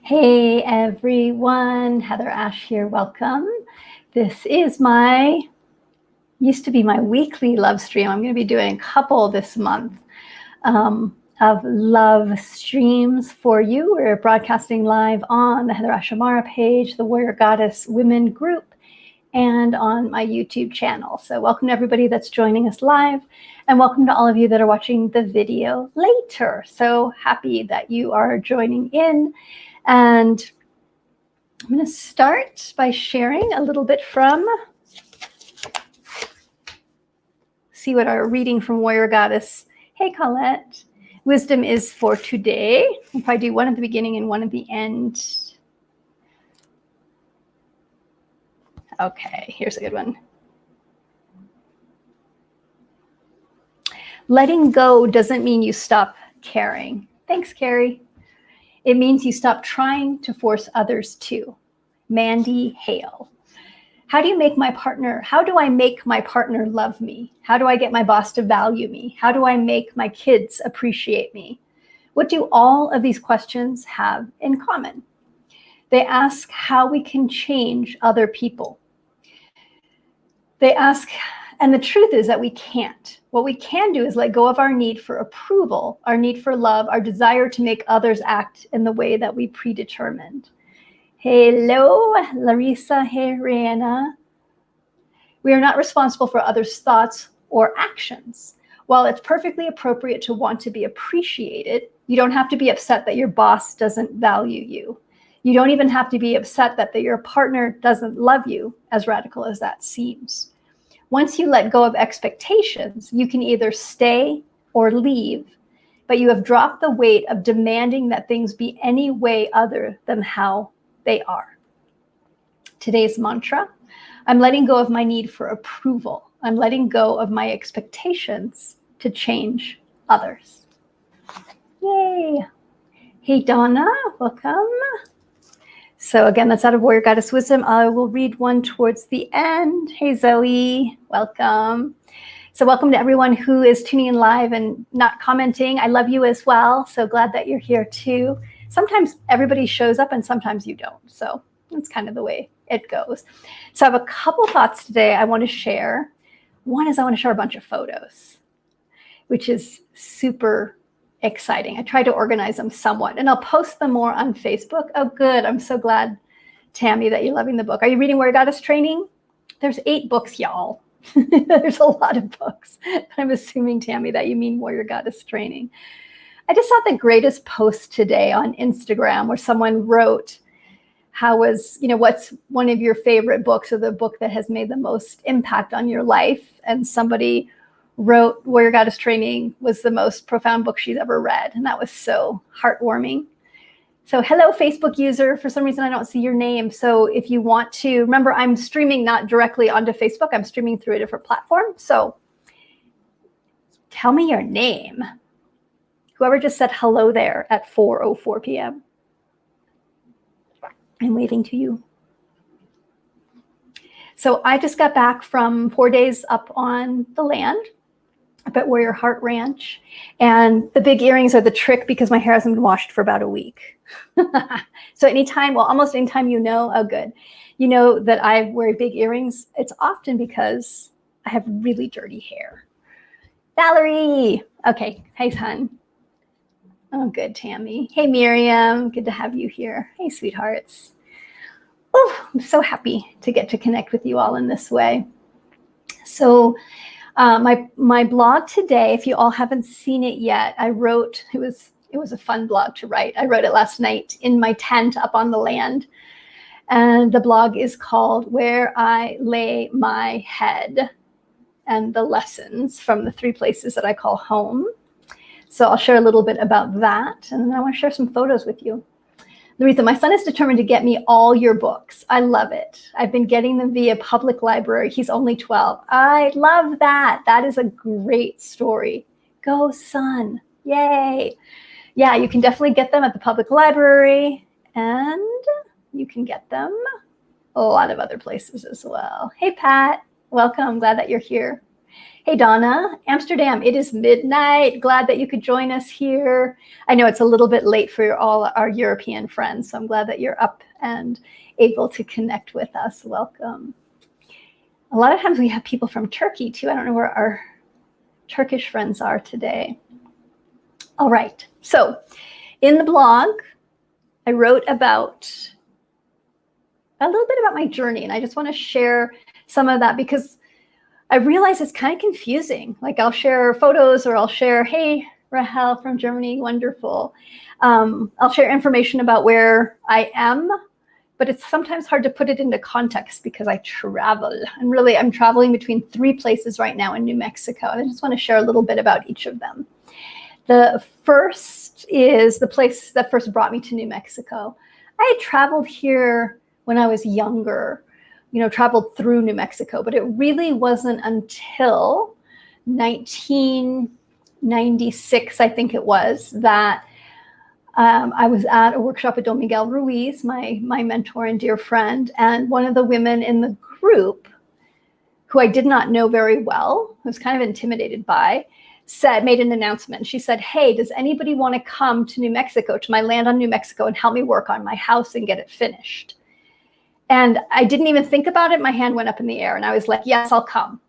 Hey everyone, HeatherAsh here, welcome. This is used to be my weekly love stream. I'm going to be doing a couple this month of love streams for you. We're broadcasting live on the HeatherAsh Amara page, the Warrior Goddess Women group, and on my YouTube channel. So welcome to everybody that's joining us live, and welcome to all of you that are watching the video later. So happy that you are joining in. And I'm going to start by sharing a little bit see what our reading from Warrior Goddess. Hey, Colette. Wisdom is for today. We'll probably do one at the beginning and one at the end. Okay, here's a good one. Letting go doesn't mean you stop caring. Thanks, Carrie. It means you stop trying to force others to. Mandy Hale. How do I make my partner love me? How do I get my boss to value me? How do I make my kids appreciate me? What do all of these questions have in common? They ask how we can change other people. They ask, and the truth is that we can't. What we can do is let go of our need for approval, our need for love, our desire to make others act in the way that we predetermined. Hello, Larissa. Hey, Rihanna. We are not responsible for others' thoughts or actions. While it's perfectly appropriate to want to be appreciated, you don't have to be upset that your boss doesn't value you. You don't even have to be upset that your partner doesn't love you, as radical as that seems. Once you let go of expectations, you can either stay or leave, but you have dropped the weight of demanding that things be any way other than how they are. Today's mantra: I'm letting go of my need for approval. I'm letting go of my expectations to change others. Yay. Hey, Donna, welcome. So again, that's out of Warrior Goddess Wisdom. I will read one towards the end. Hey, Zoe, welcome. So welcome to everyone who is tuning in live and not commenting. I love you as well. So glad that you're here too. Sometimes everybody shows up and sometimes you don't. So that's kind of the way it goes. So I have a couple thoughts today I want to share. One is I want to share a bunch of photos, which is super exciting. I tried to organize them somewhat, and I'll post them more on Facebook. Oh, good. I'm so glad, Tammy, that you're loving the book. Are you reading Warrior Goddess Training? There's 8 books, y'all. There's a lot of books. But I'm assuming, Tammy, that you mean Warrior Goddess Training. I just saw the greatest post today on Instagram where someone wrote, what's one of your favorite books, or the book that has made the most impact on your life? And somebody wrote Warrior Goddess Training was the most profound book she's ever read. And that was so heartwarming. So hello, Facebook user. For some reason, I don't see your name. So if you want to, remember, I'm streaming not directly onto Facebook. I'm streaming through a different platform. So tell me your name. Whoever just said hello there at 4:04 p.m. I'm waving to you. So I just got back from 4 days up on the land, up at Warrior Heart Ranch. And the big earrings are the trick because my hair hasn't been washed for about a week. So almost anytime oh good, you know that I wear big earrings, it's often because I have really dirty hair. Valerie. Okay. Hey, hon. Oh, good, Tammy. Hey, Miriam. Good to have you here. Hey, sweethearts. Oh, I'm so happy to get to connect with you all in this way. So my blog today, if you all haven't seen it yet, I wrote, it was a fun blog to write. I wrote it last night in my tent up on the land. And the blog is called Where I Lay My Head, and the lessons from the 3 places that I call home. So I'll share a little bit about that. And then I want to share some photos with you. The reason my son is determined to get me all your books. I love it. I've been getting them via public library. He's only 12. I love that. That is a great story. Go, son. Yay. Yeah, you can definitely get them at the public library, and you can get them a lot of other places as well. Hey, Pat. Welcome. Glad that you're here. Hey, Donna, Amsterdam, it is midnight. Glad that you could join us here. I know it's a little bit late for all our European friends, so I'm glad that you're up and able to connect with us. Welcome. A lot of times we have people from Turkey too. I don't know where our Turkish friends are today. All right, so in the blog, I wrote about a little bit about my journey, and I just want to share some of that because I realize it's kind of confusing. Like I'll share photos or I'll share, hey, Rahel from Germany, wonderful. I'll share information about where I am, but it's sometimes hard to put it into context because I travel. And really, I'm traveling between 3 places right now in New Mexico. And I just want to share a little bit about each of them. The first is the place that first brought me to New Mexico. I had traveled here when I was younger, traveled through New Mexico, but it really wasn't until 1996, I think it was, that I was at a workshop with Don Miguel Ruiz, my mentor and dear friend, and one of the women in the group, who I did not know very well, who was kind of intimidated by, made an announcement. She said, hey, does anybody want to come to New Mexico, to my land on New Mexico, and help me work on my house and get it finished? And I didn't even think about it. My hand went up in the air and I was like, yes, I'll come.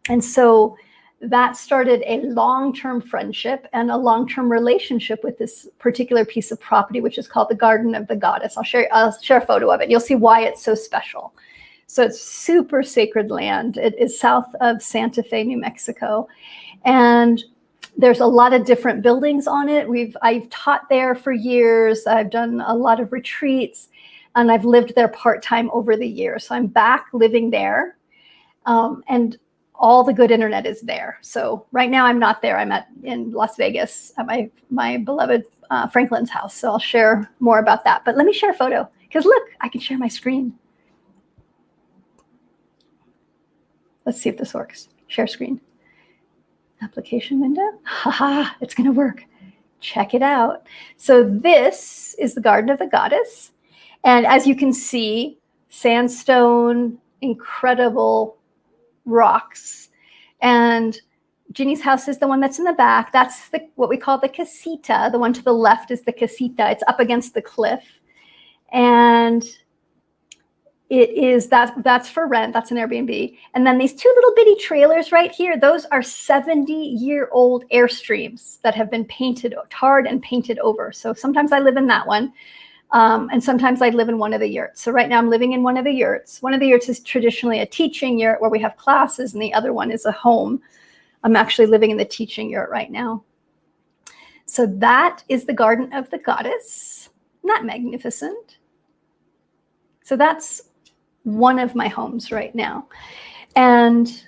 And so that started a long-term friendship and a long-term relationship with this particular piece of property, which is called the Garden of the Goddess. I'll share a photo of it. You'll see why it's so special. So it's super sacred land. It is south of Santa Fe, New Mexico. And there's a lot of different buildings on it. I've taught there for years. I've done a lot of retreats. And I've lived there part-time over the years. So I'm back living there. And all the good internet is there. So right now I'm not there. I'm in Las Vegas at my beloved Franklin's house. So I'll share more about that. But let me share a photo. Because look, I can share my screen. Let's see if this works. Share screen. Application window. Haha, it's going to work. Check it out. So this is the Garden of the Goddess. And as you can see, sandstone, incredible rocks. And Ginny's house is the one that's in the back. That's what we call the casita. The one to the left is the casita. It's up against the cliff. And that's for rent. That's an Airbnb. And then these 2 little bitty trailers right here, those are 70-year-old Airstreams that have been tarred and painted over. So sometimes I live in that one. And sometimes I live in one of the yurts. So right now I'm living in one of the yurts. One of the yurts is traditionally a teaching yurt where we have classes, and the other one is a home. I'm actually living in the teaching yurt right now. So that is the Garden of the Goddess. Isn't that magnificent? So that's one of my homes right now. And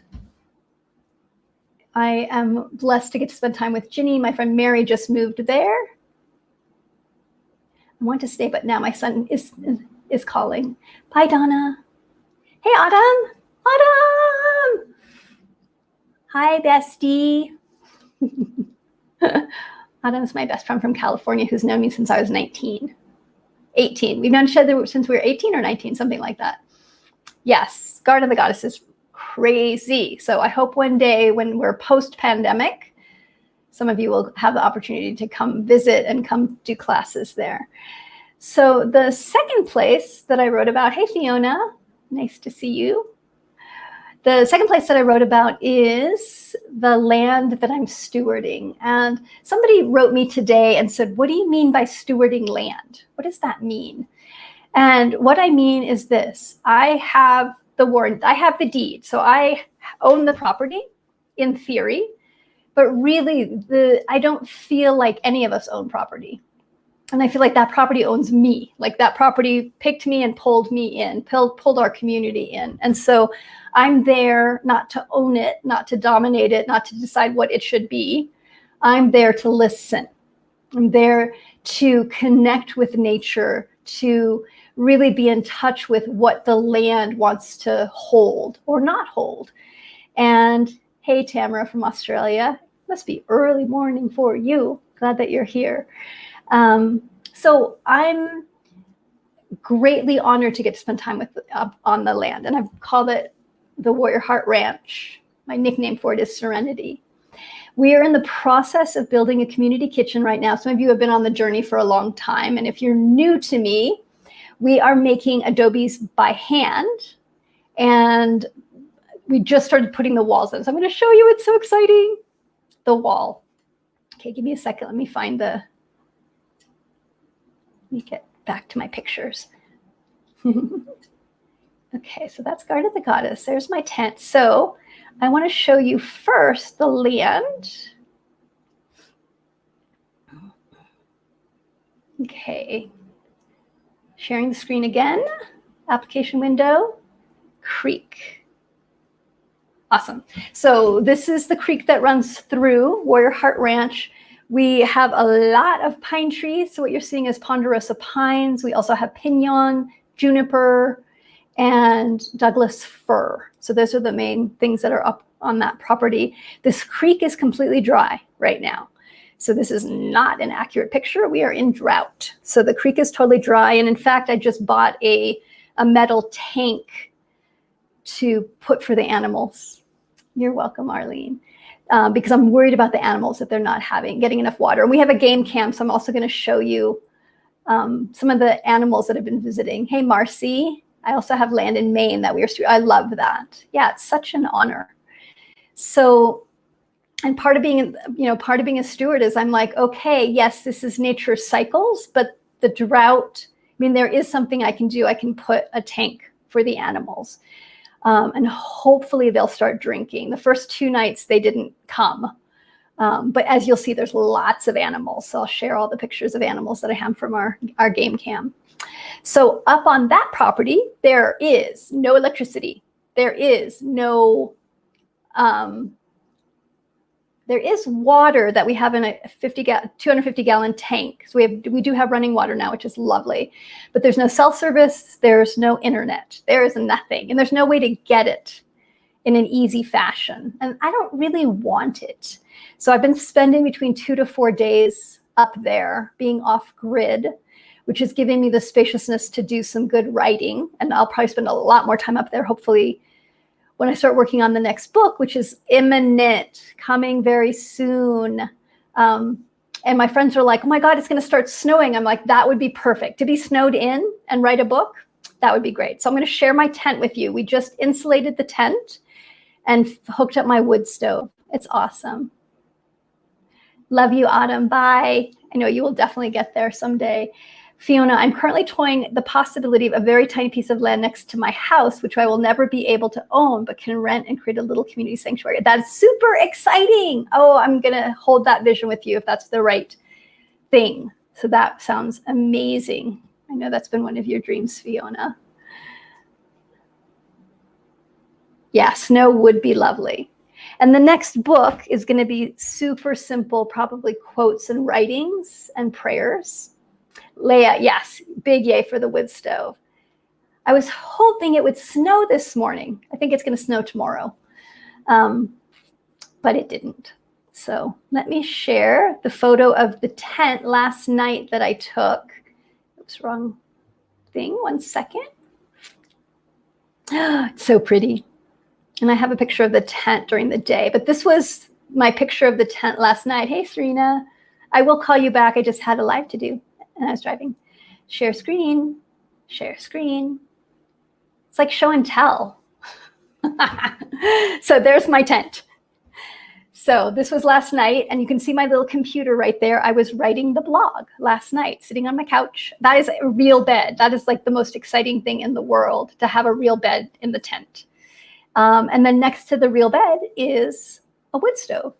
I am blessed to get to spend time with Ginny. My friend Mary just moved there. I want to stay, but now my son is calling. Bye, Donna. Hey, Autumn. Autumn. Hi, bestie. Autumn's my best friend from California who's known me since I was 18. We've known each other since we were 18 or 19, something like that. Yes, Garden of the Goddess is crazy. So I hope one day when we're post-pandemic, some of you will have the opportunity to come visit and come do classes there. So the second place that I wrote about, hey, Fiona, nice to see you. The second place that I wrote about is the land that I'm stewarding. And somebody wrote me today and said, what do you mean by stewarding land? What does that mean? And what I mean is this. I have the deed. So I own the property in theory. But really, I don't feel like any of us own property. And I feel like that property owns me. Like that property picked me and pulled me in, pulled our community in. And so I'm there not to own it, not to dominate it, not to decide what it should be. I'm there to listen. I'm there to connect with nature, to really be in touch with what the land wants to hold or not hold. And hey, Tamara from Australia. Must be early morning for you. Glad that you're here. So I'm greatly honored to get to spend time on the land. And I've called it the Warrior Heart Ranch. My nickname for it is Serenity. We are in the process of building a community kitchen right now. Some of you have been on the journey for a long time. And if you're new to me, we are making adobes by hand. And we just started putting the walls in. So I'm going to show you. It's so exciting. The wall. Okay, give me a second. Let me get back to my pictures. Okay, so that's Guard of the Goddess. There's my tent. So I want to show you first the land. Okay, sharing the screen again. Application window, creek. Awesome. So this is the creek that runs through Warrior Heart Ranch. We have a lot of pine trees. So what you're seeing is ponderosa pines. We also have pinon, juniper, and Douglas fir. So those are the main things that are up on that property. This creek is completely dry right now. So this is not an accurate picture. We are in drought. So the creek is totally dry. And in fact, I just bought a metal tank to put for the animals. You're welcome, Arlene. Because I'm worried about the animals if they're not getting enough water. And we have a game cam, so I'm also going to show you some of the animals that have been visiting. Hey, Marcy. I also have land in Maine that I love that. Yeah, it's such an honor. So, and part of being a steward is I'm like, okay, yes, this is nature's cycles, but the drought, I mean, there is something I can do. I can put a tank for the animals. And hopefully they'll start drinking. The first 2 nights they didn't come. But as you'll see, there's lots of animals. So I'll share all the pictures of animals that I have from our game cam. So up on that property, there is no electricity. There is no, there is water that we have in a 250-gallon tank. So we do have running water now, which is lovely. But there's no cell service. There's no internet. There is nothing. And there's no way to get it in an easy fashion. And I don't really want it. So I've been spending between 2 to 4 days up there being off grid, which is giving me the spaciousness to do some good writing. And I'll probably spend a lot more time up there, hopefully, when I start working on the next book, which is imminent, coming very soon. And my friends are like, oh my God, it's going to start snowing. I'm like, that would be perfect. To be snowed in and write a book, that would be great. So I'm going to share my tent with you. We just insulated the tent and hooked up my wood stove. It's awesome. Love you, Autumn. Bye. I know you will definitely get there someday. Fiona, I'm currently toying the possibility of a very tiny piece of land next to my house, which I will never be able to own, but can rent and create a little community sanctuary. That's super exciting. Oh, I'm going to hold that vision with you if that's the right thing. So that sounds amazing. I know that's been one of your dreams, Fiona. Yeah, snow would be lovely. And the next book is going to be super simple, probably quotes and writings and prayers. Leah, yes, big yay for the wood stove. I was hoping it would snow this morning. I think it's going to snow tomorrow, but it didn't. So let me share the photo of the tent last night that I took. Oops, wrong thing. 1 second. It's so pretty. And I have a picture of the tent during the day, but this was my picture of the tent last night. Hey, Serena, I will call you back. I just had a live to do. And I was driving. Share screen, share screen. It's like show and tell. So there's my tent. So this was last night, and you can see my little computer right there. I was writing the blog last night, sitting on my couch. That is a real bed. That is like the most exciting thing in the world, to have a real bed in the tent. And then next to the real bed is a wood stove.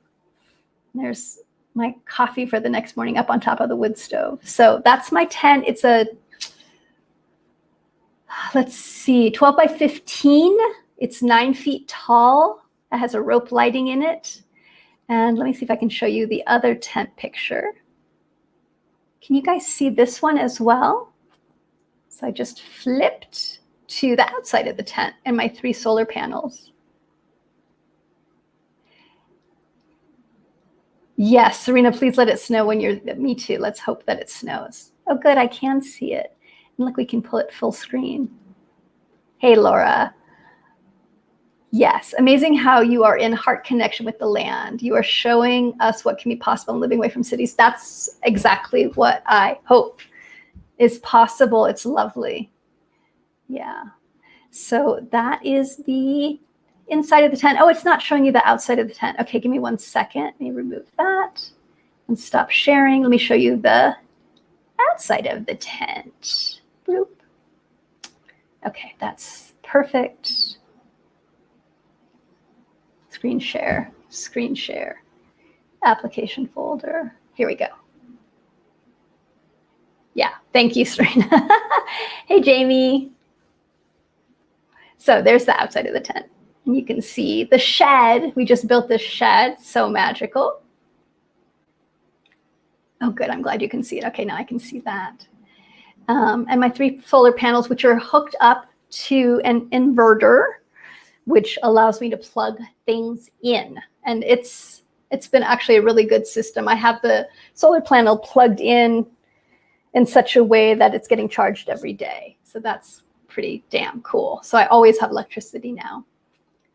There's my coffee for the next morning up on top of the wood stove. So that's my tent. It's a, let's see, 12 by 15. It's 9 feet tall. It has a rope lighting in it. And let me see if I can show you the other tent picture. Can you guys see this one as well? So I just flipped to the outside of the tent and my 3 solar panels. Yes, Serena, please let it snow when you're, me too. Let's hope that it snows. Oh, good, I can see it. And look, we can pull it full screen. Hey, Laura. Yes, amazing how you are in heart connection with the land. You are showing us what can be possible in living away from cities. That's exactly what I hope is possible. It's lovely. Yeah. So that is the inside of the tent. Oh, it's not showing you the outside of the tent. Okay, give me 1 second. Let me remove that and stop sharing. Let me show you the outside of the tent. Boop. Okay, that's perfect. Screen share, application folder. Here we go. Yeah, thank you, Serena. Hey, Jamie. So there's the outside of the tent. And you can see the shed. We just built this shed, so magical. Oh, good, I'm glad you can see it. Okay, now I can see that. And my 3 solar panels, which are hooked up to an inverter, which allows me to plug things in. And it's been actually a really good system. I have the solar panel plugged in such a way that it's getting charged every day. So that's pretty damn cool. So I always have electricity now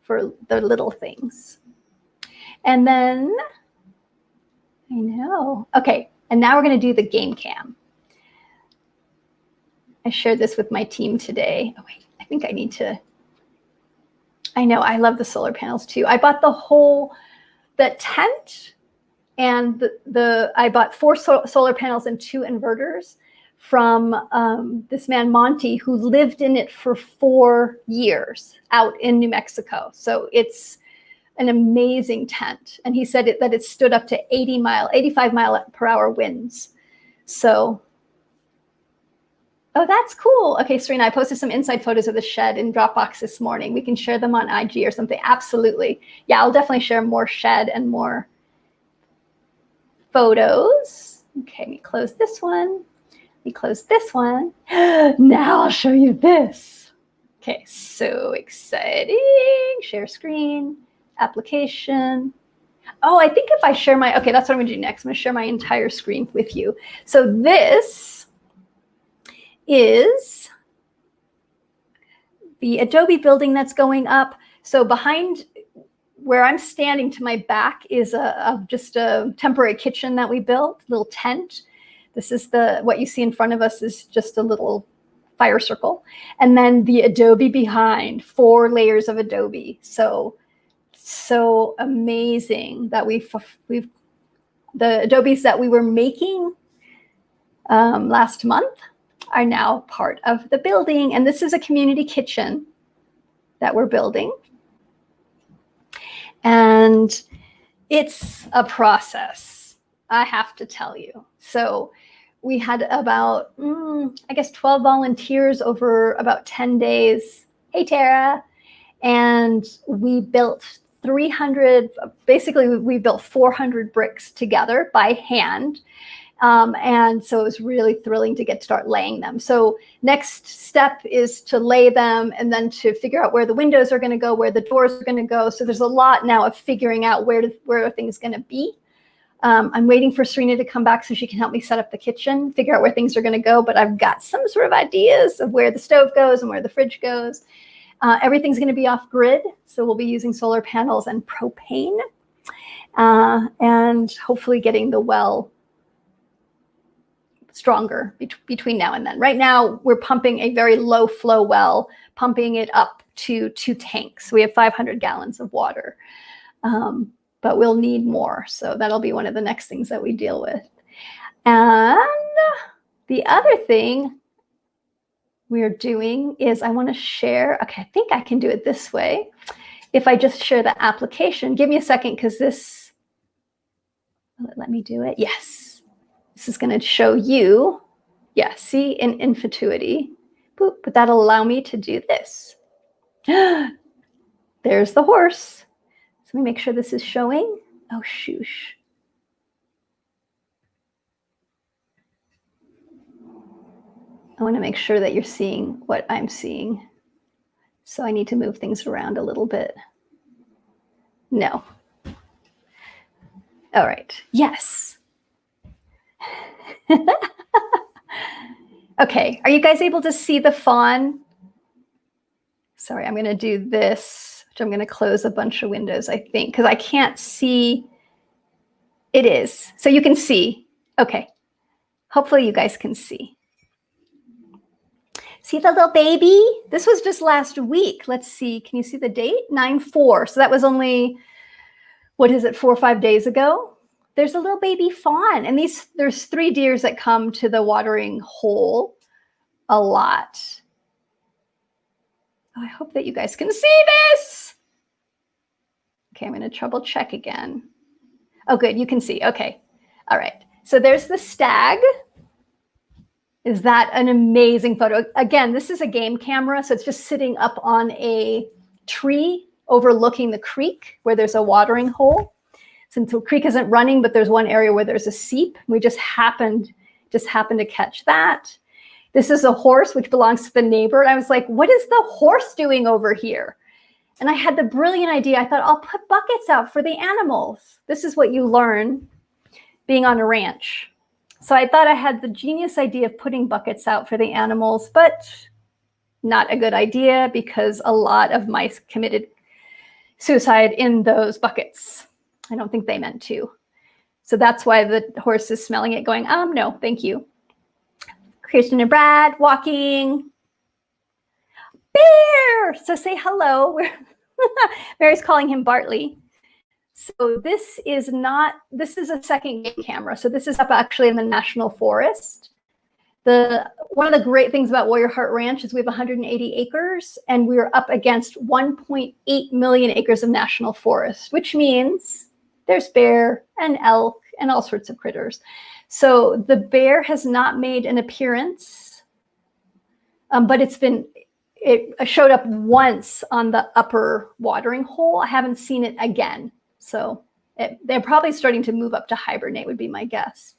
for the little things. And then, I know. Okay, and now we're going to do the game cam. I shared this with my team today. Oh, wait, I think I need to. I know, I love the solar panels too. I bought the tent and I bought 4 solar panels and 2 inverters from this man, Monty, who lived in it for 4 years out in New Mexico. So it's an amazing tent. And he said that it stood up to 85 mile per hour winds. So, oh, that's cool. Okay, Serena, I posted some inside photos of the shed in Dropbox this morning. We can share them on IG or something. Absolutely. Yeah, I'll definitely share more shed and more photos. Okay, let me close this one. Let me close this one. Now I'll show you this. Okay, so exciting. Share screen, application. Oh, I think if I share okay, that's what I'm gonna do next. I'm gonna share my entire screen with you. So this is the Adobe building that's going up. So behind where I'm standing to my back is just a temporary kitchen that we built, little tent. This is what you see in front of us is just a little fire circle. And then the Adobe behind, 4 layers of Adobe. So amazing that the Adobes that we were making last month are now part of the building. And this is a community kitchen that we're building. And it's a process, I have to tell you. So we had about, I guess, 12 volunteers over about 10 days. Hey, Tara. And we built 300, basically we built 400 bricks together by hand. And so it was really thrilling to start laying them. So next step is to lay them and then to figure out where the windows are going to go, where the doors are going to go. So there's a lot now of figuring out where are things going to be. I'm waiting for Serena to come back so she can help me set up the kitchen, figure out where things are going to go. But I've got some sort of ideas of where the stove goes and where the fridge goes. Everything's going to be off grid. So we'll be using solar panels and propane and hopefully getting the well stronger between now and then. Right now, we're pumping a very low flow well, pumping it up to 2 tanks. We have 500 gallons of water, but we'll need more. So that'll be one of the next things that we deal with. And the other thing we're doing is I want to share. Okay, I think I can do it this way. If I just share the application, give me a second because this, let me do it. Yes. This is going to show you, yeah, see in Infatuity, boop, but that'll allow me to do this. There's the horse. So let me make sure this is showing. Oh, shoosh. I want to make sure that you're seeing what I'm seeing. So I need to move things around a little bit. No. All right. Yes. Okay, are you guys able to see the fawn? Sorry, I'm going to do this which I'm going to close a bunch of windows, I think, because I can't see. It is. So you can see. Okay. Hopefully you guys can see. See the little baby? This was just last week. Let's see. Can you see the date? 9/4. So that was only, what is it, 4 or 5 days ago? There's a little baby fawn. And there's 3 deers that come to the watering hole a lot. Oh, I hope that you guys can see this. Okay, I'm going to trouble check again. Oh, good. You can see. Okay. All right. So there's the stag. Is that an amazing photo? Again, this is a game camera, so it's just sitting up on a tree overlooking the creek where there's a watering hole. Since the creek isn't running, but there's one area where there's a seep. We just happened to catch that. This is a horse, which belongs to the neighbor. And I was like, what is the horse doing over here? And I had the brilliant idea. I thought, I'll put buckets out for the animals. This is what you learn being on a ranch. So I thought I had the genius idea of putting buckets out for the animals, but not a good idea because a lot of mice committed suicide in those buckets. I don't think they meant to. So that's why the horse is smelling it going, no, thank you. Kirsten and Brad walking. Bear! So say hello. Mary's calling him Bartley. So this is a second game camera. So this is up actually in the National Forest. One of the great things about Warrior Heart Ranch is we have 180 acres and we're up against 1.8 million acres of national forest, which means there's bear and elk and all sorts of critters. So the bear has not made an appearance, but it showed up once on the upper watering hole. I haven't seen it again. So they're probably starting to move up to hibernate would be my guess.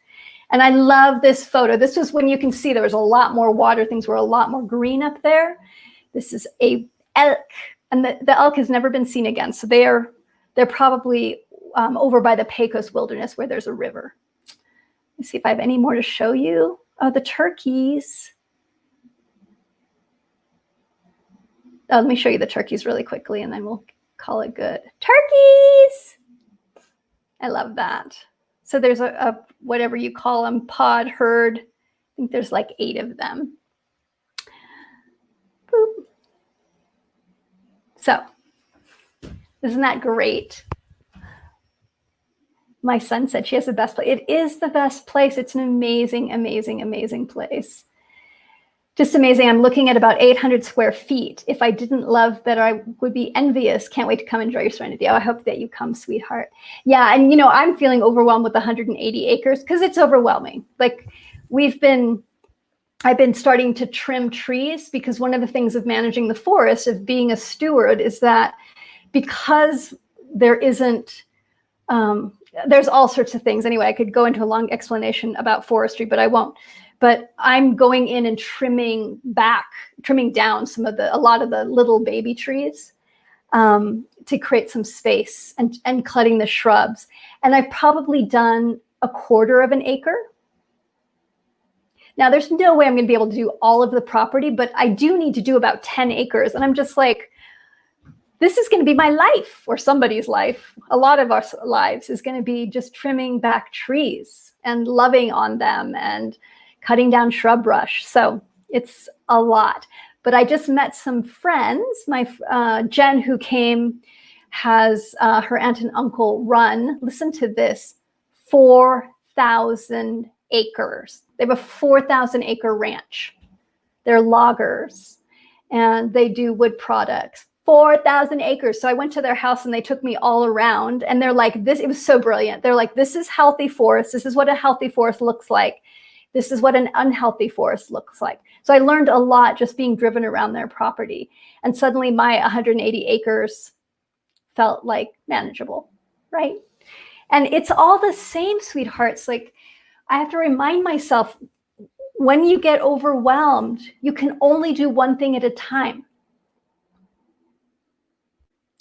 And I love this photo. This was when you can see there was a lot more water. Things were a lot more green up there. This is a elk, and the elk has never been seen again. So they're probably over by the Pecos Wilderness where there's a river. Let's see if I have any more to show you. Oh, the turkeys. Oh, let me show you the turkeys really quickly and then we'll call it good. Turkeys! I love that. So there's a whatever you call them, pod herd. I think there's like 8 of them. Boop. So, isn't that great? My son said she has the best place. It is the best place. It's an amazing, amazing, amazing place. Just amazing. I'm looking at about 800 square feet. If I didn't love that, I would be envious. Can't wait to come enjoy your serenity. Oh, I hope that you come, sweetheart. Yeah, and I'm feeling overwhelmed with 180 acres because it's overwhelming. Like I've been starting to trim trees because one of the things of managing the forest, of being a steward, is that because there isn't, there's all sorts of things. Anyway, I could go into a long explanation about forestry, but I won't. But I'm going in and trimming down a lot of the little baby trees to create some space and cutting the shrubs. And I've probably done 1/4 of an acre. Now, there's no way I'm going to be able to do all of the property, but I do need to do about 10 acres. And I'm just like, this is going to be my life, or somebody's life. A lot of our lives is going to be just trimming back trees and loving on them and cutting down shrub brush. So it's a lot. But I just met some friends. My Jen, who came, has her aunt and uncle run, listen to this, 4,000 acres. They have a 4,000 acre ranch. They're loggers and they do wood products. 4,000 acres. So I went to their house and they took me all around and they're like, it was so brilliant. They're like, this is healthy forest. This is what a healthy forest looks like. This is what an unhealthy forest looks like. So I learned a lot just being driven around their property. And suddenly my 180 acres felt like manageable, right? And it's all the same, sweethearts. Like, I have to remind myself, when you get overwhelmed, you can only do one thing at a time.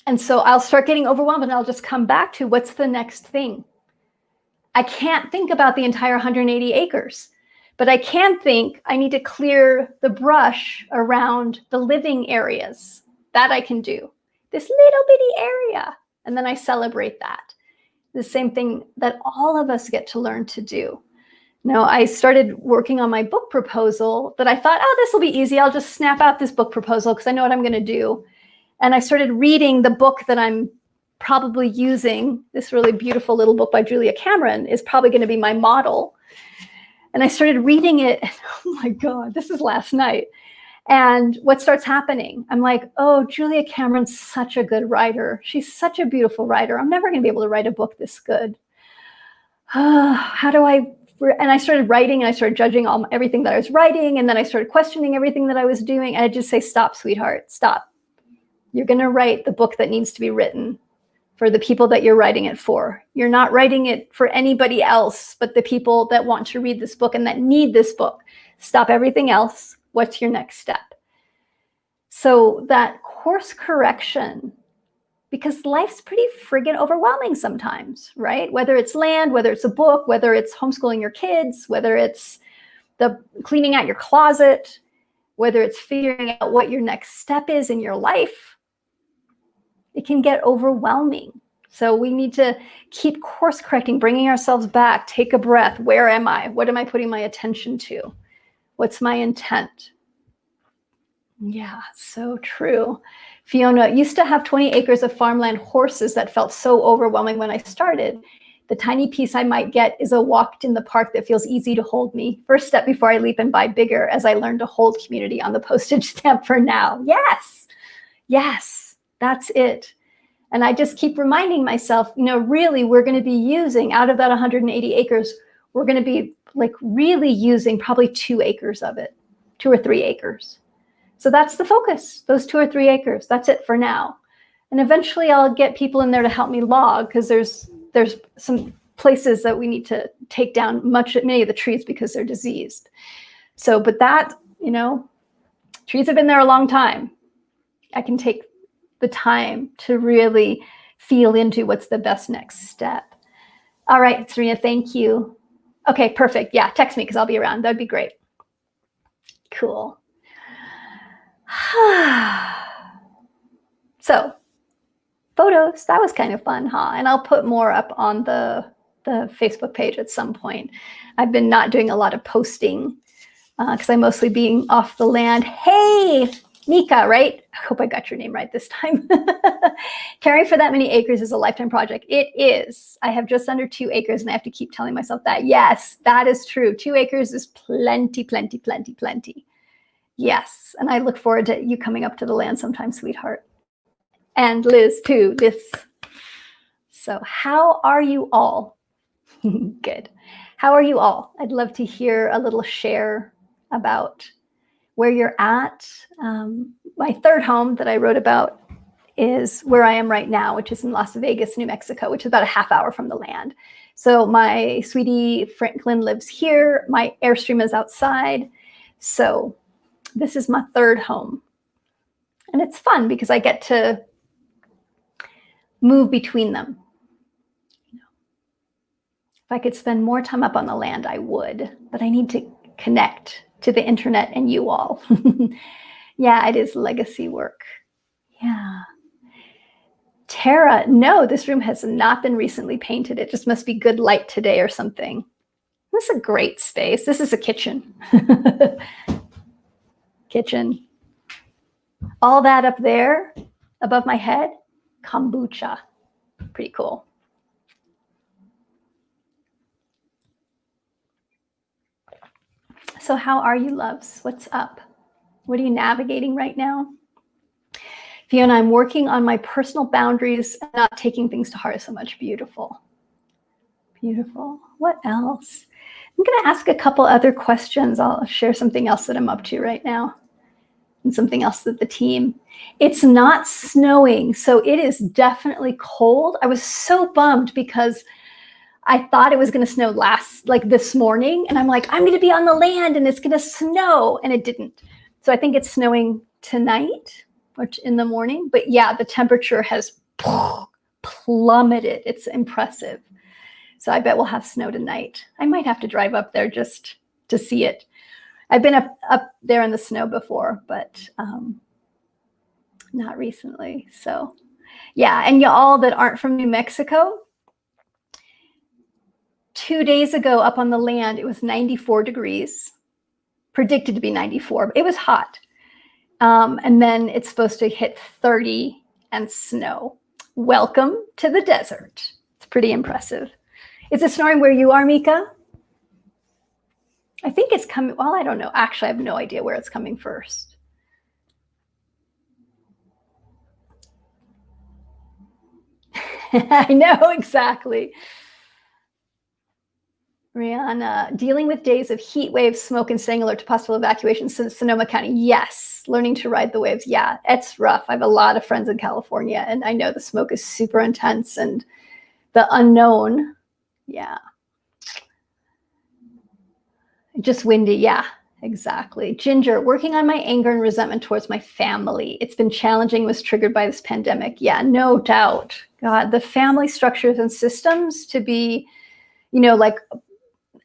And so I'll start getting overwhelmed and I'll just come back to what's the next thing. I can't think about the entire 180 acres. But I can think I need to clear the brush around the living areas. That I can do. this little bitty area. And then I celebrate that. The same thing that all of us get to learn to do. Now, I started working on my book proposal that I thought, oh, this will be easy. I'll just snap out this book proposal because I know what I'm going to do. And I started reading the book that I'm probably using. This really beautiful little book by Julia Cameron is probably going to be my model. And I started reading it. And, oh my God, this is last night. And what starts happening? I'm like, oh, Julia Cameron's such a good writer. She's such a beautiful writer. I'm never going to be able to write a book this good. How do I? And I started writing, and I started judging everything that I was writing. And then I started questioning everything that I was doing. And I just say, stop, sweetheart, stop. You're going to write the book that needs to be written for the people that you're writing it for. You're not writing it for anybody else but the people that want to read this book and that need this book. Stop everything else. What's your next step? So that course correction, because life's pretty friggin' overwhelming sometimes, right? Whether it's land, whether it's a book, whether it's homeschooling your kids, whether it's the cleaning out your closet, whether it's figuring out what your next step is in your life, it can get overwhelming. So we need to keep course correcting, bringing ourselves back, take a breath. Where am I? What am I putting my attention to? What's my intent? Yeah, so true. Fiona used to have 20 acres of farmland horses that felt so overwhelming when I started. The tiny piece I might get is a walk in the park that feels easy to hold me. First step before I leap and buy bigger as I learn to hold community on the postage stamp for now. Yes, yes, that's it. And I just keep reminding myself, really, we're going to be using out of that 180 acres, we're going to be like really using probably 2 acres of it, 2 or 3 acres. So that's the focus, those 2 or 3 acres. That's it for now. And eventually I'll get people in there to help me log because there's some places that we need to take down many of the trees because they're diseased. So, but that, trees have been there a long time. I can take the time to really feel into what's the best next step. All right, Serena, thank you. Okay, perfect. Yeah, text me because I'll be around. That'd be great. Cool. So, photos, that was kind of fun, huh? And I'll put more up on the Facebook page at some point. I've been not doing a lot of posting because I'm mostly being off the land. Hey, Nika, right? I hope I got your name right this time. Caring for that many acres is a lifetime project. It is. I have just under 2 acres and I have to keep telling myself that. Yes, that is true. 2 acres is plenty, plenty, plenty, plenty. Yes, and I look forward to you coming up to the land sometime, sweetheart. And Liz too, Liz. So how are you all? Good. How are you all? I'd love to hear a little share about where you're at. My third home that I wrote about is where I am right now, which is in Las Vegas, New Mexico, which is about a half hour from the land. So my sweetie Franklin lives here. My Airstream is outside. So this is my third home. And it's fun because I get to move between them. If I could spend more time up on the land, I would, but I need to connect to the internet and you all. Yeah, it is legacy work. Yeah. Tara, no, this room has not been recently painted. It just must be good light today or something. This is a great space. This is a kitchen. Kitchen. All that up there above my head, kombucha. Pretty cool. So how are you, loves? What's up? What are you navigating right now? Fiona, I'm working on my personal boundaries and not taking things to heart so much. Beautiful. Beautiful. What else? I'm going to ask a couple other questions. I'll share something else that I'm up to right now and something else with the team. It's not snowing, so it is definitely cold. I was so bummed because I thought it was going to snow this morning. And I'm like, I'm going to be on the land and it's going to snow. And it didn't. So I think it's snowing tonight, which in the morning. But yeah, the temperature has plummeted. It's impressive. So I bet we'll have snow tonight. I might have to drive up there just to see it. I've been up there in the snow before, but Not recently. So yeah, and y'all that aren't from New Mexico, 2 days ago up on the land, it was 94 degrees, predicted to be 94, but it was hot. And then it's supposed to hit 30 and snow. Welcome to the desert. It's pretty impressive. Is it snowing where you are, Mika? I think it's coming. Well, I don't know. Actually, I have no idea where it's coming first. I know, exactly. Rihanna, dealing with days of heat waves, smoke, and staying alert to possible evacuations in Sonoma County. Yes, learning to ride the waves. Yeah, it's rough. I have a lot of friends in California, and I know the smoke is super intense and the unknown. Yeah. Just windy. Yeah, exactly. Ginger, working on my anger and resentment towards my family. It's been challenging, was triggered by this pandemic. Yeah, no doubt. God, the family structures and systems to be, like,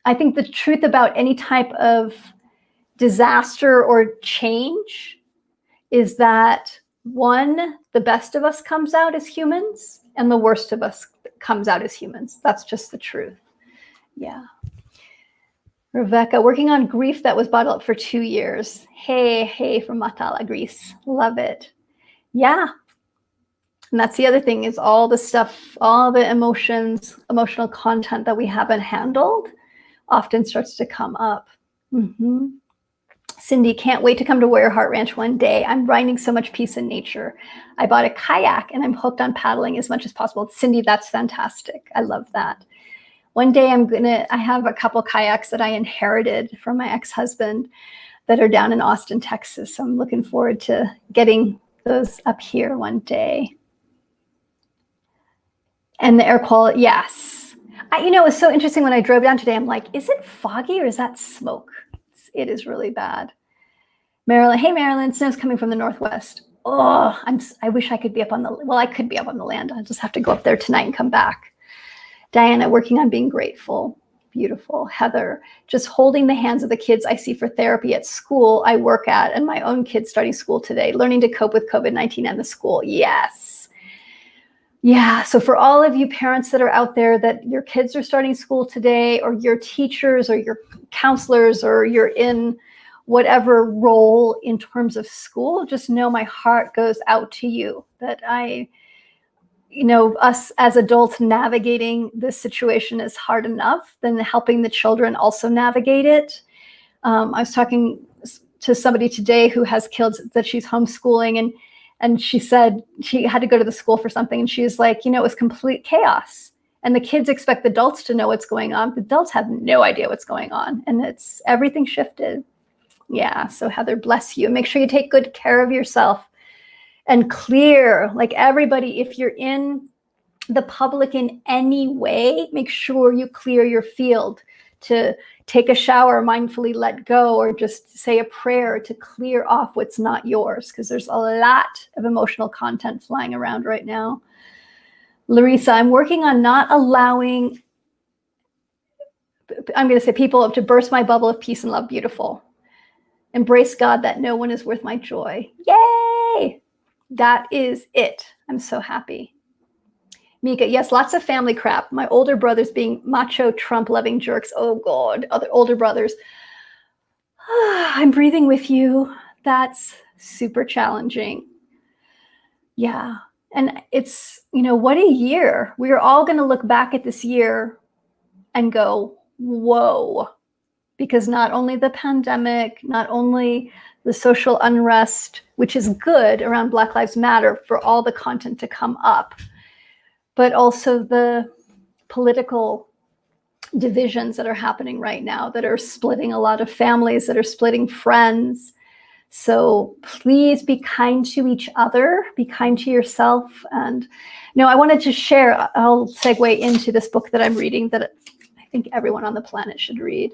I think the truth about any type of disaster or change is that one, the best of us comes out as humans and the worst of us comes out as humans. That's just the truth. Yeah. Rebecca, working on grief that was bottled up for 2 years. Hey, from Matala, Greece. Love it. Yeah. And that's the other thing is all the stuff, all the emotions, emotional content that we haven't handled often starts to come up. Mm-hmm. Cindy, can't wait to come to Warrior Heart Ranch one day. I'm finding so much peace in nature. I bought a kayak and I'm hooked on paddling as much as possible. Cindy, that's fantastic. I love that. One day I have a couple kayaks that I inherited from my ex-husband that are down in Austin, Texas. So I'm looking forward to getting those up here one day. And the air quality, yes. It was so interesting when I drove down today. I'm like, is it foggy or is that smoke? It is really bad. Maryland, hey Maryland, snow's coming from the northwest. Oh, I wish I could be up on I could be up on the land. I'll just have to go up there tonight and come back. Diana, working on being grateful. Beautiful. Heather, just holding the hands of the kids I see for therapy at school I work at and my own kids starting school today, learning to cope with COVID-19 and the school. Yes. Yeah. So for all of you parents that are out there that your kids are starting school today, or your teachers or your counselors, or you're in whatever role in terms of school, just know my heart goes out to you, that us as adults navigating this situation is hard enough, then helping the children also navigate it. I was talking to somebody today who has kids that she's homeschooling, and she said she had to go to the school for something, and she's like, it was complete chaos. And the kids expect the adults to know what's going on. The adults have no idea what's going on, and everything shifted. Yeah, so Heather, bless you. Make sure you take good care of yourself. And clear, like everybody, if you're in the public in any way, make sure you clear your field, to take a shower, mindfully let go, or just say a prayer to clear off what's not yours, because there's a lot of emotional content flying around right now. Larissa, I'm working on not allowing, I'm going to say, people to burst my bubble of peace and love. Beautiful. Embrace God that no one is worth my joy. Yay! That is it. I'm so happy. Mika, yes, lots of family crap. My older brothers being macho, Trump-loving jerks. Oh, God, other older brothers. I'm breathing with you. That's super challenging. Yeah. And it's, what a year. We're all going to look back at this year and go, whoa. Because not only the pandemic, not only the social unrest, which is good around Black Lives Matter for all the content to come up, but also the political divisions that are happening right now, that are splitting a lot of families, that are splitting friends. So please be kind to each other, be kind to yourself. And I wanted to share, I'll segue into this book that I'm reading that I think everyone on the planet should read.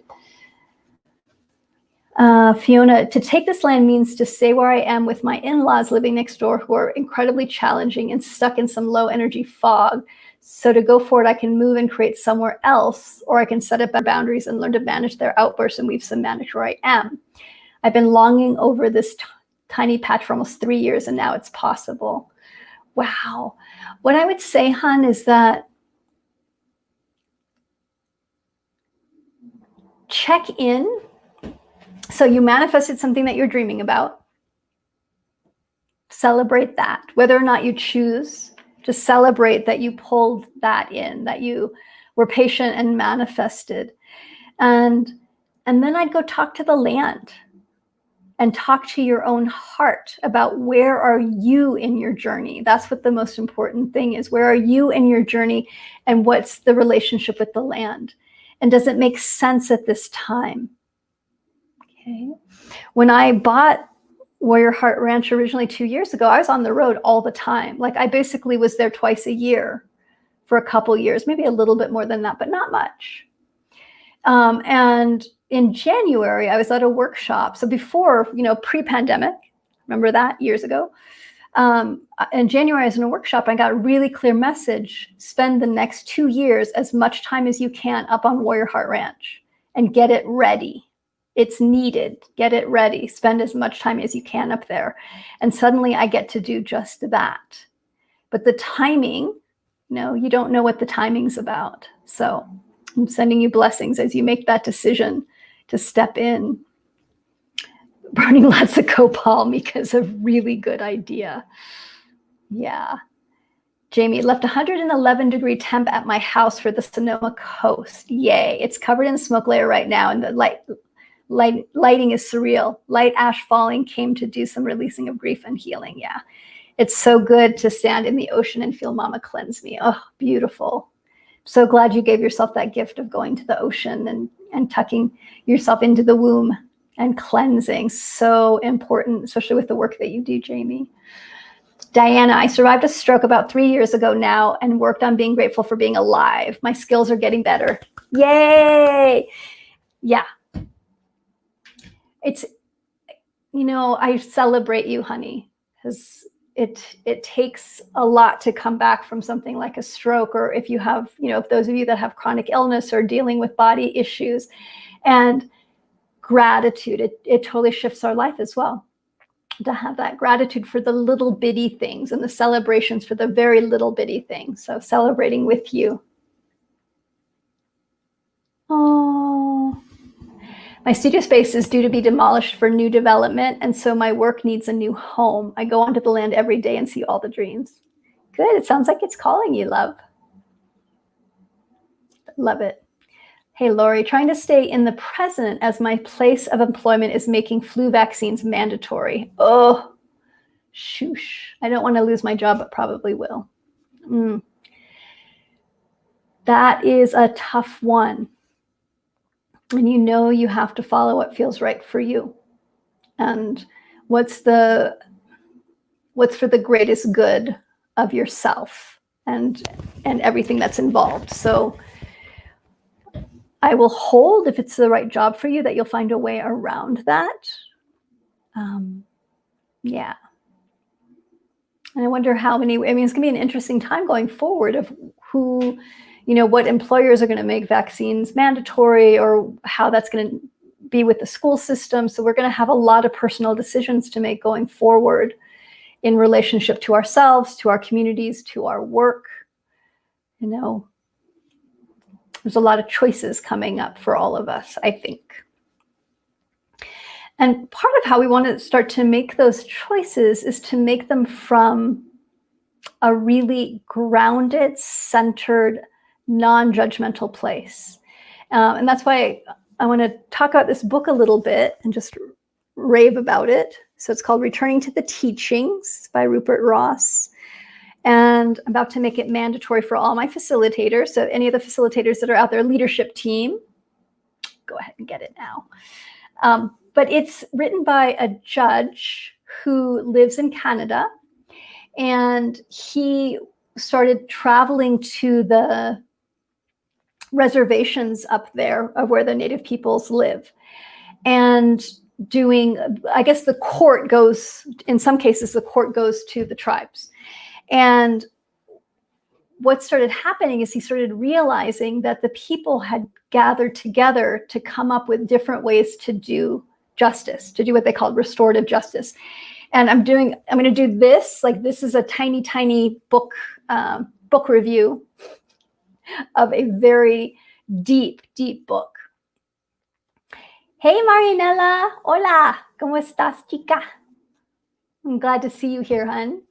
Fiona, to take this land means to stay where I am with my in-laws living next door, who are incredibly challenging and stuck in some low energy fog. So to go forward, I can move and create somewhere else, or I can set up boundaries and learn to manage their outbursts and weave some manage where I am. I've been longing over this tiny patch for almost 3 years, and now it's possible. Wow. What I would say, hon, is that check in. So you manifested something that you're dreaming about. Celebrate that. Whether or not you choose to celebrate that you pulled that in, that you were patient and manifested. And then I'd go talk to the land and talk to your own heart about where are you in your journey. That's what the most important thing is. Where are you in your journey, and what's the relationship with the land? And does it make sense at this time? Okay. When I bought Warrior Heart Ranch originally 2 years ago, I was on the road all the time. Like, I basically was there twice a year for a couple years, maybe a little bit more than that, but not much. And in January, I was at a workshop. So before, pre-pandemic, remember that, years ago? In January, I was in a workshop. I got a really clear message: spend the next 2 years as much time as you can up on Warrior Heart Ranch and get it ready. It's needed. Get it ready. Spend as much time as you can up there. And suddenly I get to do just that. But the timing, you don't know what the timing's about. So I'm sending you blessings as you make that decision to step in. Burning lots of copal, Mika's a really good idea. Yeah. Jamie, left 111-degree temp at my house for the Sonoma coast. Yay. It's covered in smoke layer right now, and the lighting is surreal. Light ash falling came to do some releasing of grief and healing. Yeah. It's so good to stand in the ocean and feel Mama cleanse me. Oh, beautiful. So glad you gave yourself that gift of going to the ocean and tucking yourself into the womb and cleansing. So important, especially with the work that you do, Jamie. Diana, I survived a stroke about 3 years ago now and worked on being grateful for being alive. My skills are getting better. Yay. Yeah. It's, I celebrate you, honey, because it takes a lot to come back from something like a stroke, or if you have, if those of you that have chronic illness or dealing with body issues. And gratitude, it totally shifts our life as well, to have that gratitude for the little bitty things and the celebrations for the very little bitty things. So celebrating with you. Oh, my studio space is due to be demolished for new development, and so my work needs a new home. I go onto the land every day and see all the dreams. Good. It sounds like it's calling you, love. Love it. Hey, Lori, trying to stay in the present as my place of employment is making flu vaccines mandatory. Oh, shoosh. I don't want to lose my job, but probably will. That is a tough one. And you have to follow what feels right for you. And what's for the greatest good of yourself and everything that's involved. So I will hold, if it's the right job for you, that you'll find a way around that. Yeah. And I wonder it's going to be an interesting time going forward of who, what employers are going to make vaccines mandatory, or how that's going to be with the school system. So we're going to have a lot of personal decisions to make going forward in relationship to ourselves, to our communities, to our work. There's a lot of choices coming up for all of us, I think. And part of how we want to start to make those choices is to make them from a really grounded, centered, non-judgmental place. And that's why I want to talk about this book a little bit and just rave about it. So it's called Returning to the Teachings by Rupert Ross. And I'm about to make it mandatory for all my facilitators. So any of the facilitators that are out there, leadership team, go ahead and get it now. But it's written by a judge who lives in Canada. And he started traveling to the reservations up there of where the Native peoples live. And doing, I guess the court goes, in some cases, the court goes to the tribes. And what started happening is he started realizing that the people had gathered together to come up with different ways to do justice, to do what they called restorative justice. And I'm going to do this, like this is a tiny, tiny book review of a very deep, deep book. Hey, Marinella. Hola. ¿Cómo estás, chica? I'm glad to see you here, hon.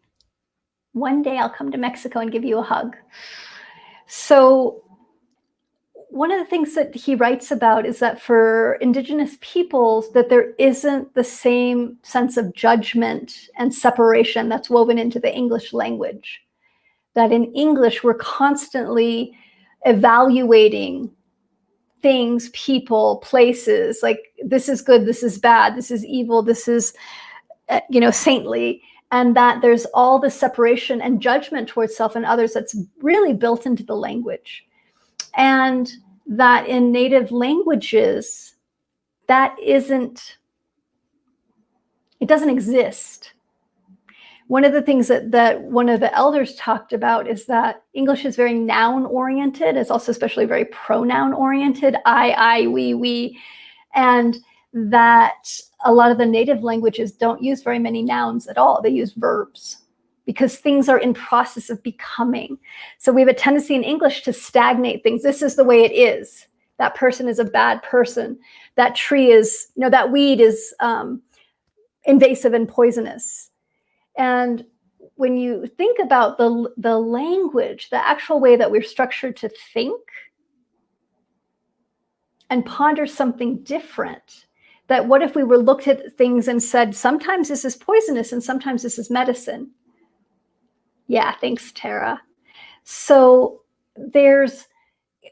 One day I'll come to Mexico and give you a hug. So one of the things that he writes about is that for Indigenous peoples, that there isn't the same sense of judgment and separation that's woven into the English language. That in English, we're constantly evaluating things, people, places, like this is good, this is bad, this is evil, this is, saintly, and that there's all the separation and judgment towards self and others that's really built into the language. And that in native languages, it doesn't exist. One of the things that one of the elders talked about is that English is very noun oriented. It's also especially very pronoun oriented. I, we, and that a lot of the native languages don't use very many nouns at all. They use verbs because things are in process of becoming. So we have a tendency in English to stagnate things. This is the way it is. That person is a bad person. That tree is, that weed is invasive and poisonous. And when you think about the language, the actual way that we're structured to think and ponder something different, that what if we were looked at things and said, sometimes this is poisonous and sometimes this is medicine? Yeah, thanks, Tara. So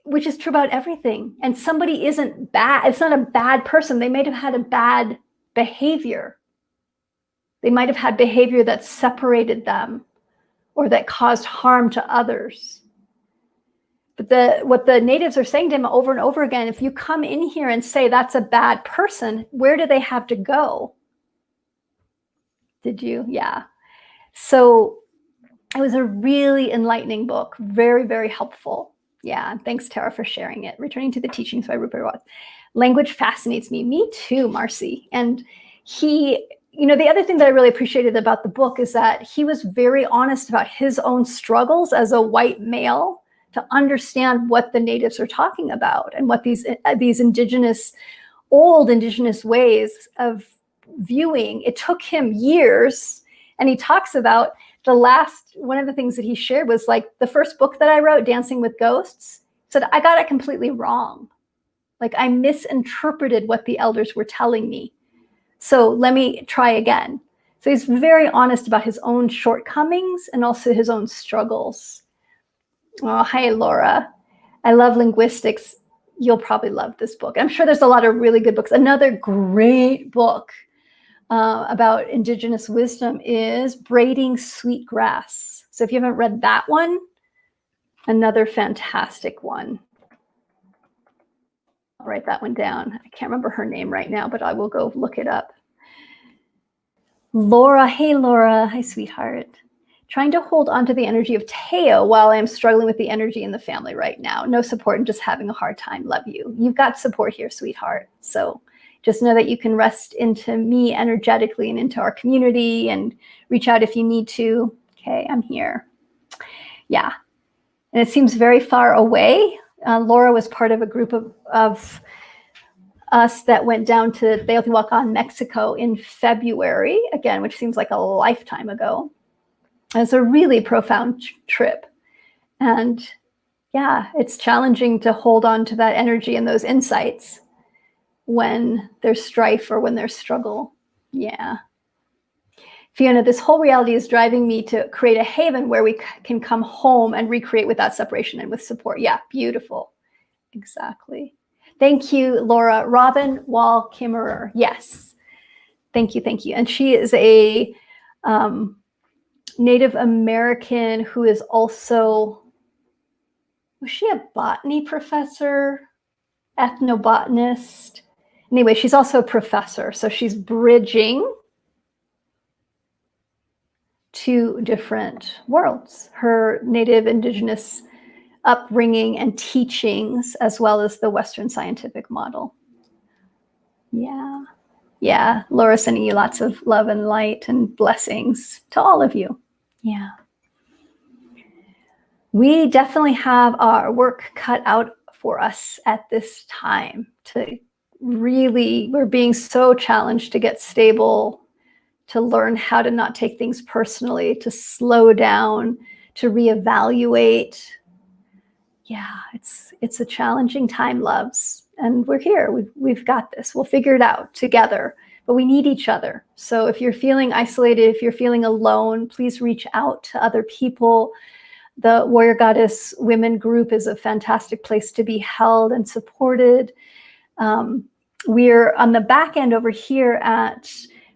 which is true about everything. And somebody isn't bad. It's not a bad person. They might have had a bad behavior. They might have had behavior that separated them or that caused harm to others. But what the natives are saying to him over and over again, if you come in here and say that's a bad person, where do they have to go? Did you? Yeah. So it was a really enlightening book. Very, very helpful. Yeah. Thanks, Tara, for sharing it. Returning to the Teachings by Rupert Roth. Language fascinates me. Me too, Marcy. And the other thing that I really appreciated about the book is that he was very honest about his own struggles as a white male to understand what the natives are talking about and what these old indigenous ways of viewing. It took him years. And he talks about one of the things that he shared was like the first book that I wrote, Dancing with Ghosts, said, I got it completely wrong. Like I misinterpreted what the elders were telling me. So let me try again. So he's very honest about his own shortcomings and also his own struggles. Oh, hi, Laura. I love linguistics. You'll probably love this book. I'm sure there's a lot of really good books. Another great book about Indigenous wisdom is Braiding Sweetgrass. So if you haven't read that one, another fantastic one. I'll write that one down. I can't remember her name right now, but I will go look it up. Laura, hey Laura, hi sweetheart. Trying to hold on to the energy of Teo while I'm struggling with the energy in the family right now. No support and just having a hard time. Love you. You've got support here, sweetheart. So just know that you can rest into me energetically and into our community and reach out if you need to. Okay, I'm here. Yeah. And it seems very far away. Laura was part of a group of us that went down to Teotihuacan, Mexico in February, again, which seems like a lifetime ago. It's a really profound trip. And yeah, it's challenging to hold on to that energy and those insights when there's strife or when there's struggle. Yeah. Fiona, this whole reality is driving me to create a haven where we can come home and recreate without separation and with support. Yeah, beautiful. Exactly. Thank you, Laura. Robin Wall Kimmerer. Yes. Thank you. Thank you. And she is a Native American who is also, was she a botany professor, ethnobotanist? Anyway, she's also a professor. So she's bridging two different worlds, her Native Indigenous upbringing and teachings, as well as the Western scientific model. Yeah. Yeah, Laura sending you lots of love and light and blessings to all of you. Yeah. We definitely have our work cut out for us at this time to really, we're being so challenged to get stable, to learn how to not take things personally, to slow down, to reevaluate. Yeah, it's a challenging time, loves, and we're here. We've got this. We'll figure it out together, but we need each other. So if you're feeling isolated, if you're feeling alone, please reach out to other people. The Warrior Goddess Women group is a fantastic place to be held and supported. We're on the back end over here at,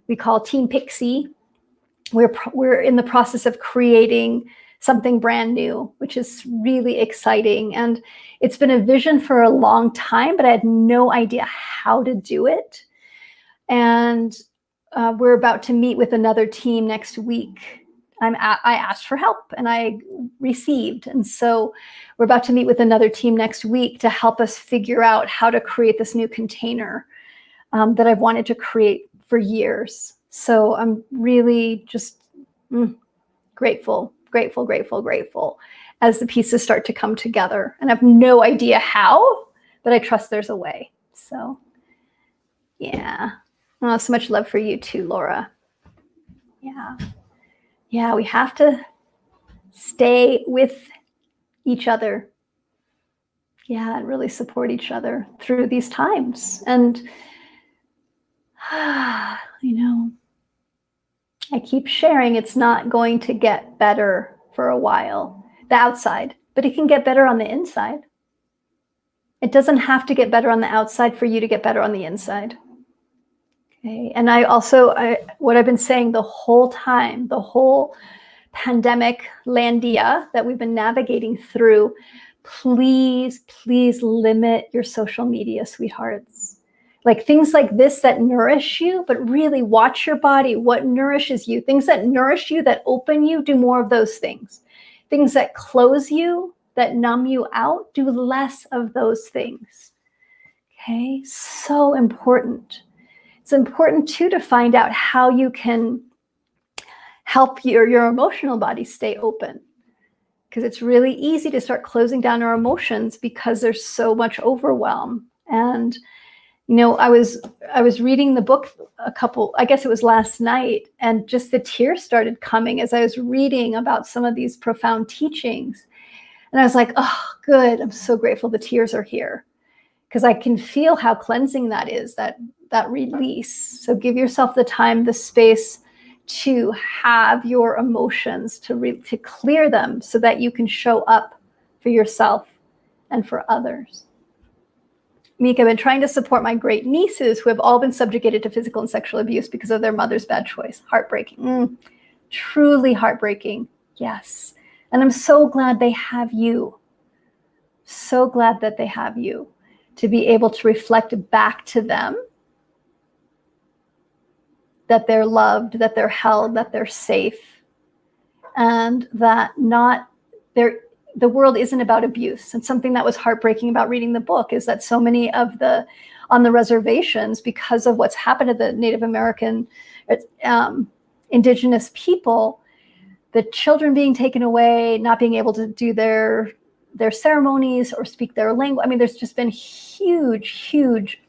we call Team Pixie. We're in the process of creating something brand new, which is really exciting. And it's been a vision for a long time, but I had no idea how to do it. And we're about to meet with another team next week. I asked for help and I received. And so we're about to meet with another team next week to help us figure out how to create this new container that I've wanted to create for years. So I'm really just grateful as the pieces start to come together. And I have no idea how, but I trust there's a way. So yeah. Oh, so much love for you too, Laura. Yeah. Yeah, we have to stay with each other. Yeah, and really support each other through these times. And, you know, I keep sharing it's not going to get better for a while, the outside, but it can get better on the inside. It doesn't have to get better on the outside for you to get better on the inside. Okay. And what I've been saying the whole time, the whole pandemic landia that we've been navigating through, please limit your social media, sweethearts. Like things like this that nourish you, but really watch your body, what nourishes you. Things that nourish you, that open you, do more of those things. Things that close you, that numb you out, do less of those things. Okay, so important. It's important too to find out how you can help your emotional body stay open, because it's really easy to start closing down our emotions because there's so much overwhelm. And you know, I was reading the book I guess it was last night, and just the tears started coming as I was reading about some of these profound teachings. And I was like, oh, good. I'm so grateful the tears are here, because I can feel how cleansing that is, that release. So give yourself the time, the space to have your emotions, to clear them so that you can show up for yourself and for others. Mika, I've been trying to support my great nieces who have all been subjugated to physical and sexual abuse because of their mother's bad choice. Heartbreaking. Truly heartbreaking. Yes. And I'm so glad they have you. So glad that they have you to be able to reflect back to them that they're loved, that they're held, that they're safe, and that the world isn't about abuse. And something that was heartbreaking about reading the book is that so many on the reservations, because of what's happened to the Native American indigenous people, the children being taken away, not being able to do their ceremonies or speak their language. I mean, there's just been huge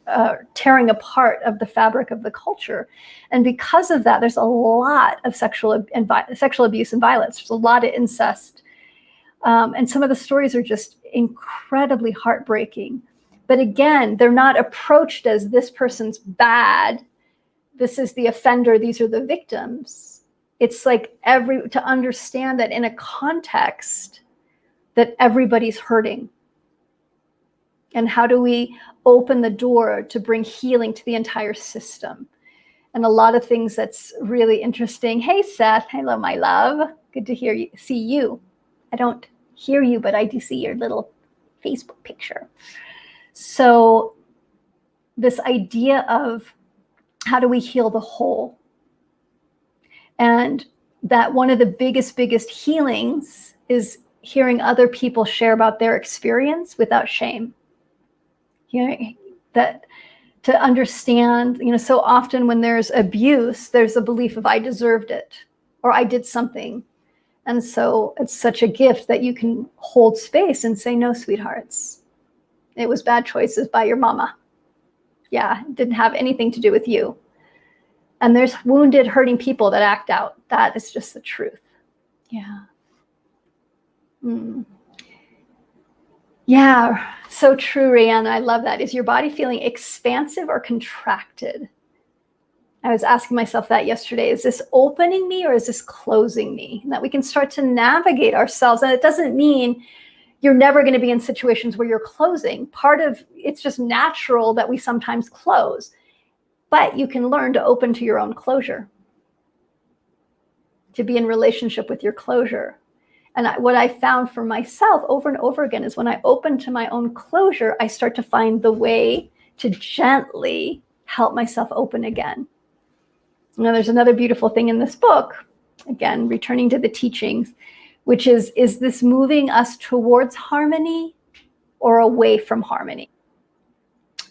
tearing apart of the fabric of the culture. And because of that, there's a lot of sexual abuse and violence. There's a lot of incest. And some of the stories are just incredibly heartbreaking. But again, they're not approached as this person's bad. This is the offender. These are the victims. It's like to understand that in a context that everybody's hurting. And how do we open the door to bring healing to the entire system? And a lot of things that's really interesting. Hey, Seth. Hello, my love. Good to see you. I don't hear you, but I do see your little Facebook picture. So this idea of how do we heal the whole? And that one of the biggest healings is hearing other people share about their experience without shame. Hearing that to understand, so often when there's abuse, there's a belief of I deserved it or I did something. And so it's such a gift that you can hold space and say, no, sweethearts, it was bad choices by your mama. Yeah, it didn't have anything to do with you. And there's wounded, hurting people that act out. That is just the truth. Yeah. Yeah, so true, Rihanna. I love that. Is your body feeling expansive or contracted? I was asking myself that yesterday. Is this opening me or is this closing me? And that we can start to navigate ourselves. And it doesn't mean you're never going to be in situations where you're closing. Part of it's just natural that we sometimes close. But you can learn to open to your own closure, to be in relationship with your closure. And what I found for myself over and over again is when I open to my own closure, I start to find the way to gently help myself open again. Now, there's another beautiful thing in this book, again, returning to the teachings, which is this moving us towards harmony or away from harmony?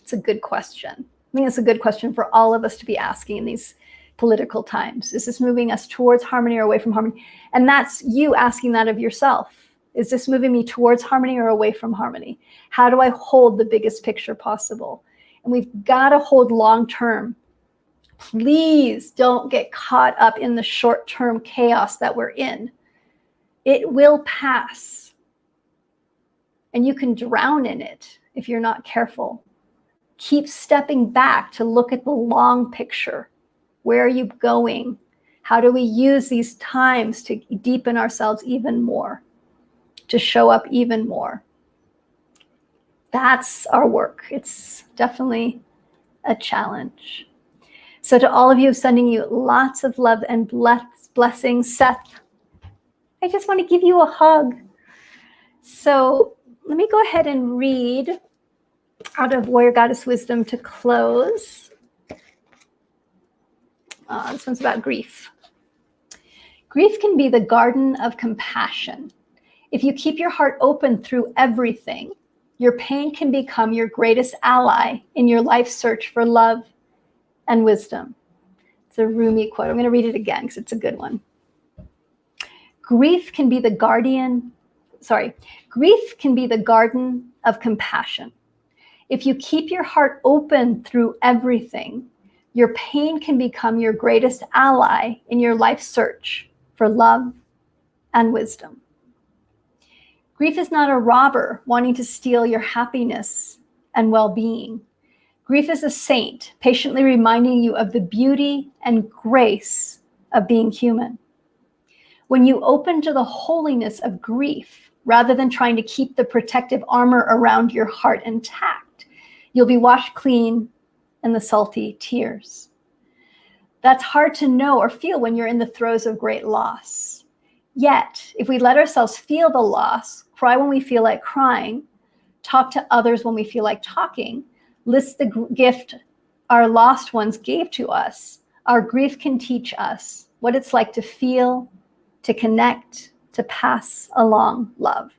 It's a good question. I think it's a good question for all of us to be asking in these political times. Is this moving us towards harmony or away from harmony? And that's you asking that of yourself. Is this moving me towards harmony or away from harmony? How do I hold the biggest picture possible? And we've got to hold long term. Please don't get caught up in the short-term chaos that we're in. It will pass. And you can drown in it if you're not careful. Keep stepping back to look at the long picture. Where are you going? How do we use these times to deepen ourselves even more, to show up even more? That's our work. It's definitely a challenge. So to all of you, sending you lots of love and blessings. Seth, I just want to give you a hug. So let me go ahead and read out of Warrior Goddess Wisdom to close. This one's about grief. Grief can be the garden of compassion. If you keep your heart open through everything, your pain can become your greatest ally in your life search for love and wisdom. It's a Rumi quote. I'm going to read it again because it's a good one. Grief can be the garden of compassion. If you keep your heart open through everything, your pain can become your greatest ally in your life search for love and wisdom. Grief is not a robber wanting to steal your happiness and well-being. Grief is a saint patiently reminding you of the beauty and grace of being human. When you open to the holiness of grief, rather than trying to keep the protective armor around your heart intact, you'll be washed clean in the salty tears. That's hard to know or feel when you're in the throes of great loss. Yet, if we let ourselves feel the loss, cry when we feel like crying, talk to others when we feel like talking, list the gift our lost ones gave to us, our grief can teach us what it's like to feel, to connect, to pass along love.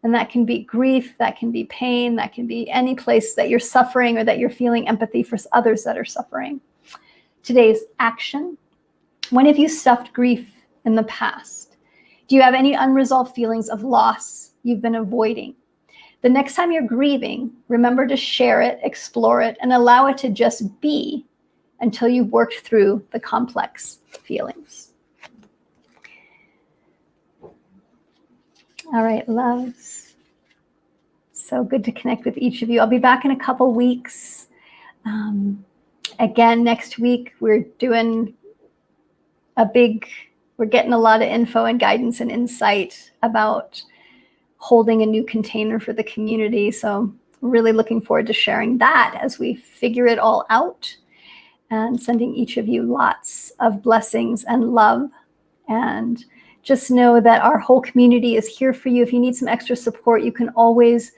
And that can be grief, that can be pain, that can be any place that you're suffering or that you're feeling empathy for others that are suffering. Today's action. When have you stuffed grief in the past? Do you have any unresolved feelings of loss you've been avoiding? The next time you're grieving, remember to share it, explore it, and allow it to just be until you've worked through the complex feelings. All right, loves. So good to connect with each of you. I'll be back in a couple weeks. Again, next week, we're getting a lot of info and guidance and insight about holding a new container for the community. So really looking forward to sharing that as we figure it all out, and sending each of you lots of blessings and love. And just know that our whole community is here for you. If you need some extra support, you can always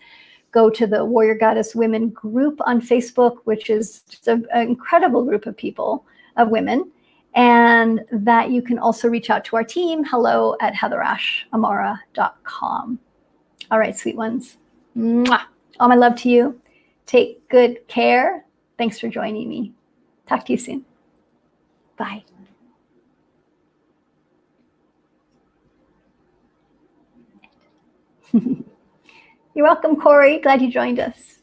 go to the Warrior Goddess Women group on Facebook, which is just an incredible group of people, of women. And that you can also reach out to our team, hello@HeatherAshAmara.com. All right, sweet ones. Mwah. All my love to you. Take good care Thanks for joining me. Talk to you soon. Bye. You're welcome, Corey. Glad you joined us.